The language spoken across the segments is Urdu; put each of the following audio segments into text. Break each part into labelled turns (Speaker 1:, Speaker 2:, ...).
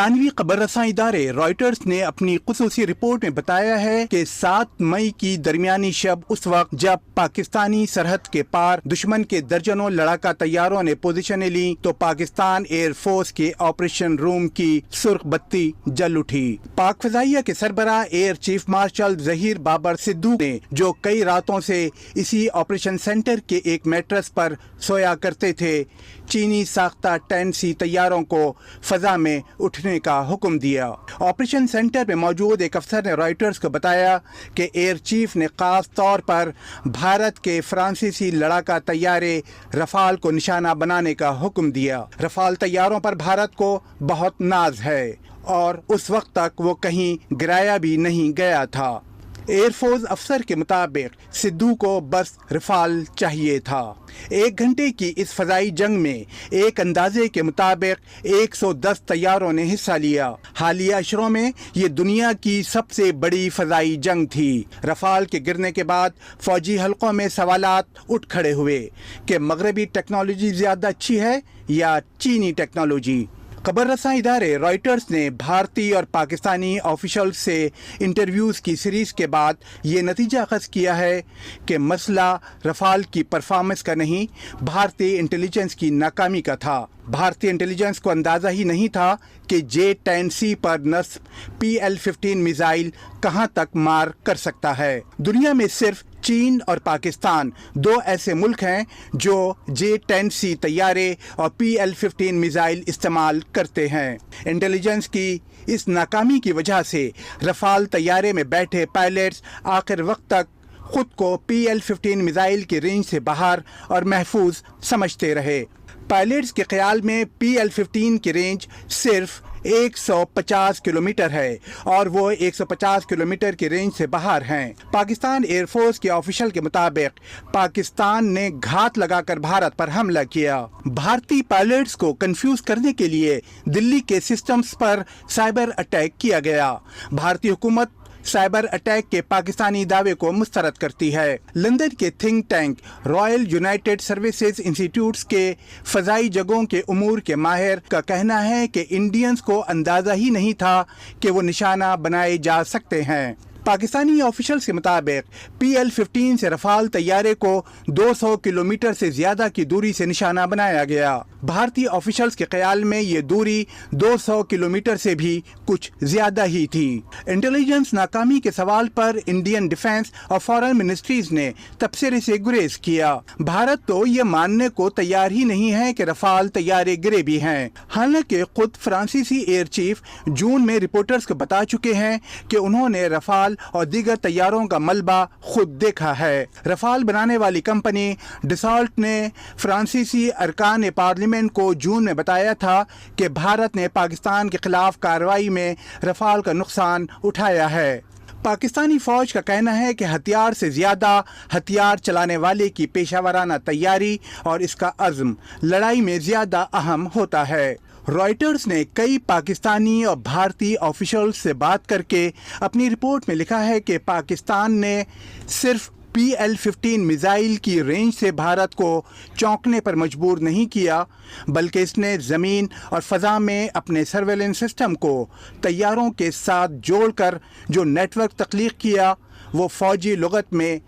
Speaker 1: برطانوی خبر رساں ادارے رائٹرز نے اپنی خصوصی رپورٹ میں بتایا ہے کہ 7 مئی کی درمیانی شب اس وقت جب پاکستانی سرحد کے پار دشمن کے درجنوں لڑاکا طیاروں نے پوزیشنیں لی تو پاکستان ایئر فورس کے آپریشن روم کی سرخ بتی جل اٹھی۔ پاک فضائیہ کے سربراہ air chief marshal Zaheer Babar Sidhu نے جو کئی راتوں سے اسی آپریشن سینٹر کے ایک میٹرس پر سویا کرتے تھے، چینی ساختہ 10C طیاروں کو فضا میں اٹھنے کا حکم دیا۔ آپریشن سینٹر میں موجود ایک افسر نے رائٹرز کو بتایا کہ ایئر چیف نے خاص طور پر بھارت کے فرانسیسی لڑاکا طیارے رفال کو نشانہ بنانے کا حکم دیا۔ رفال طیاروں پر بھارت کو بہت ناز ہے اور اس وقت تک وہ کہیں گرایا بھی نہیں گیا تھا۔ ایئر فورس افسر کے مطابق سدھو کو بس رفال چاہیے تھا۔ 1 گھنٹے کی اس فضائی جنگ میں ایک اندازے کے مطابق 110 طیاروں نے حصہ لیا۔ حالیہ اشروں میں یہ دنیا کی سب سے بڑی فضائی جنگ تھی۔ رفال کے گرنے کے بعد فوجی حلقوں میں سوالات اٹھ کھڑے ہوئے کہ مغربی ٹیکنالوجی زیادہ اچھی ہے یا چینی ٹیکنالوجی۔ خبر رساں ادارے رائٹرز نے بھارتی اور پاکستانی آفیشلز سے انٹرویوز کی سیریز کے بعد یہ نتیجہ اخذ کیا ہے کہ مسئلہ رفال کی پرفارمنس کا نہیں، بھارتی انٹیلیجنس کی ناکامی کا تھا۔ بھارتی انٹیلیجنس کو اندازہ ہی نہیں تھا کہ J-10C پر نصب PL-15 میزائل کہاں تک مار کر سکتا ہے۔ دنیا میں صرف چین اور پاکستان 2 ایسے ملک ہیں جو J-10C طیارے اور PL-15 میزائل استعمال کرتے ہیں۔ انٹیلیجنس کی اس ناکامی کی وجہ سے رفال طیارے میں بیٹھے پائلٹس آخر وقت تک خود کو PL-15 میزائل کی رینج سے باہر اور محفوظ سمجھتے رہے۔ پائلٹس کے خیال میں PL-15 کی رینج صرف 150 کلومیٹر ہے اور وہ 150 کلومیٹر کی رینج سے باہر ہیں۔ پاکستان ایئر فورس کے آفیشل کے مطابق پاکستان نے گھات لگا کر بھارت پر حملہ کیا۔ بھارتی پائلٹس کو کنفیوز کرنے کے لیے دلی کے سسٹمز پر سائبر اٹیک کیا گیا۔ بھارتی حکومت سائبر اٹیک کے پاکستانی دعوے کو مسترد کرتی ہے۔ لندن کے think tank Royal United services انسٹی ٹیوٹس کے فضائی جگہوں کے امور کے ماہر کا کہنا ہے کہ انڈینز کو اندازہ ہی نہیں تھا کہ وہ نشانہ بنائے جا سکتے ہیں۔ پاکستانی آفیشلز کے مطابق PL-15 سے رفال طیارے کو 200 کلومیٹر سے زیادہ کی دوری سے نشانہ بنایا گیا۔ بھارتی آفیشلز کے خیال میں یہ دوری 200 کلومیٹر سے بھی کچھ زیادہ ہی تھی۔ انٹیلیجنس ناکامی کے سوال پر انڈین ڈیفنس اور فارن منسٹریز نے تبصرے سے گریز کیا۔ بھارت تو یہ ماننے کو تیار ہی نہیں ہے کہ رفال طیارے گرے بھی ہیں، حالانکہ خود فرانسیسی ایئر چیف جون میں رپورٹرز کو بتا چکے ہیں کہ انہوں نے رفال اور دیگر طیاروں کا ملبہ خود دیکھا ہے۔ رفال بنانے والی کمپنی ڈسالٹ نے فرانسیسی ارکان پارلیمنٹ کو جون میں بتایا تھا کہ بھارت نے پاکستان کے خلاف کارروائی میں رفال کا نقصان اٹھایا ہے۔ پاکستانی فوج کا کہنا ہے کہ ہتھیار سے زیادہ ہتھیار چلانے والے کی پیشہ ورانہ تیاری اور اس کا عزم لڑائی میں زیادہ اہم ہوتا ہے۔ رائٹرز نے کئی پاکستانی اور بھارتی آفیشلز سے بات کر کے اپنی رپورٹ میں لکھا ہے کہ پاکستان نے صرف PL-15 میزائل کی رینج سے بھارت کو چونکنے پر مجبور نہیں کیا، بلکہ اس نے زمین اور فضا میں اپنے سرویلنس سسٹم کو طیاروں کے ساتھ جوڑ کر جو نیٹ ورک تخلیق کیا وہ فوجی لغت میں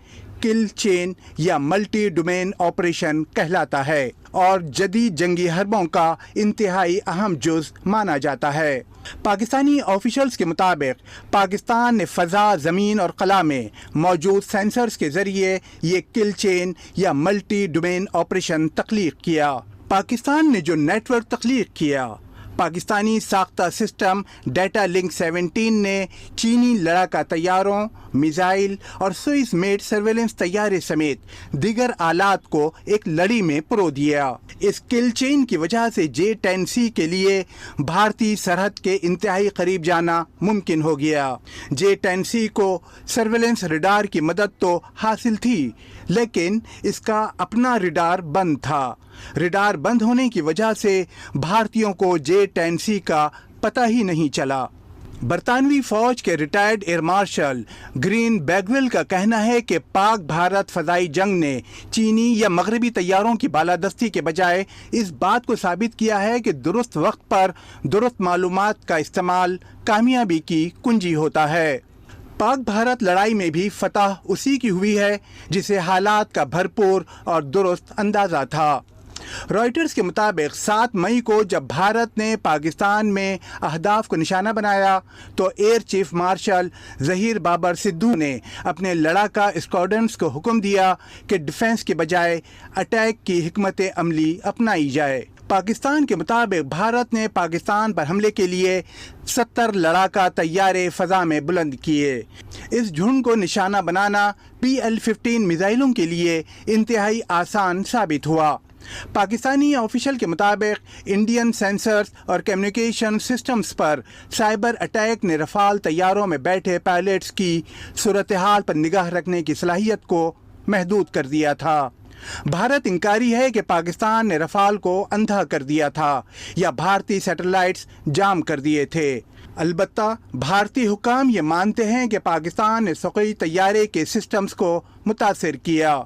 Speaker 1: کل چین یا ملٹی ڈومین آپریشن کہلاتا ہے اور جدید جنگی حربوں کا انتہائی اہم جز مانا جاتا ہے۔ پاکستانی آفیشلز کے مطابق پاکستان نے فضا، زمین اور خلا میں موجود سینسرز کے ذریعے یہ کل چین یا ملٹی ڈومین آپریشن تخلیق کیا۔ پاکستان نے جو نیٹ ورک تخلیق کیا، پاکستانی ساختہ سسٹم ڈیٹا لنک 17 نے چینی لڑاکا طیاروں، میزائل اور سوئس میڈ سرویلنس طیارے سمیت دیگر آلات کو ایک لڑی میں پرو دیا۔ اس کل چین کی وجہ سے J-10C کے لیے بھارتی سرحد کے انتہائی قریب جانا ممکن ہو گیا۔ J-10C کو سرویلنس ریڈار کی مدد تو حاصل تھی، لیکن اس کا اپنا ریڈار بند تھا۔ ریڈار بند ہونے کی وجہ سے بھارتیوں کو J-10C کا پتہ ہی نہیں چلا۔ برطانوی فوج کے ریٹائرڈ ایئر مارشل گرین بیگویل کا کہنا ہے کہ پاک بھارت فضائی جنگ نے چینی یا مغربی طیاروں کی بالادستی کے بجائے اس بات کو ثابت کیا ہے کہ درست وقت پر درست معلومات کا استعمال کامیابی کی کنجی ہوتا ہے۔ پاک بھارت لڑائی میں بھی فتح اسی کی ہوئی ہے جسے حالات کا بھرپور اور درست اندازہ تھا۔ رائٹرز کے مطابق 7 مئی کو جب بھارت نے پاکستان میں اہداف کو نشانہ بنایا تو air chief marshal Zaheer Babar Sidhu نے اپنے لڑاکا اسکواڈرنز کو حکم دیا کہ ڈیفنس کے بجائے اٹیک کی حکمت عملی اپنائی جائے۔ پاکستان کے مطابق بھارت نے پاکستان پر حملے کے لیے 70 لڑاکا طیارے فضا میں بلند کیے۔ اس جھنڈ کو نشانہ بنانا PL-15 میزائلوں کے لیے انتہائی آسان ثابت ہوا۔ پاکستانی آفیشل کے مطابق انڈین سینسرز اور کمیونیکیشن سسٹمز پر سائبر اٹیک نے رفال طیاروں میں بیٹھے پائلٹس کی صورتحال پر نگاہ رکھنے کی صلاحیت کو محدود کر دیا تھا۔ بھارت انکاری ہے کہ پاکستان نے رفال کو اندھا کر دیا تھا یا بھارتی سیٹلائٹس جام کر دیے تھے۔ البتہ بھارتی حکام یہ مانتے ہیں کہ پاکستان نے سوخوئی طیارے کے سسٹمز کو متاثر کیا۔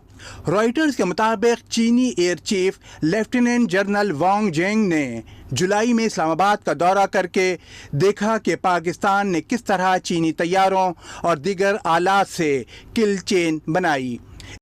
Speaker 1: رائٹرز کے مطابق چینی air chief lieutenant general Wang Jing نے جولائی میں اسلام آباد کا دورہ کر کے دیکھا کہ پاکستان نے کس طرح چینی طیاروں اور دیگر آلات سے کل چین بنائی۔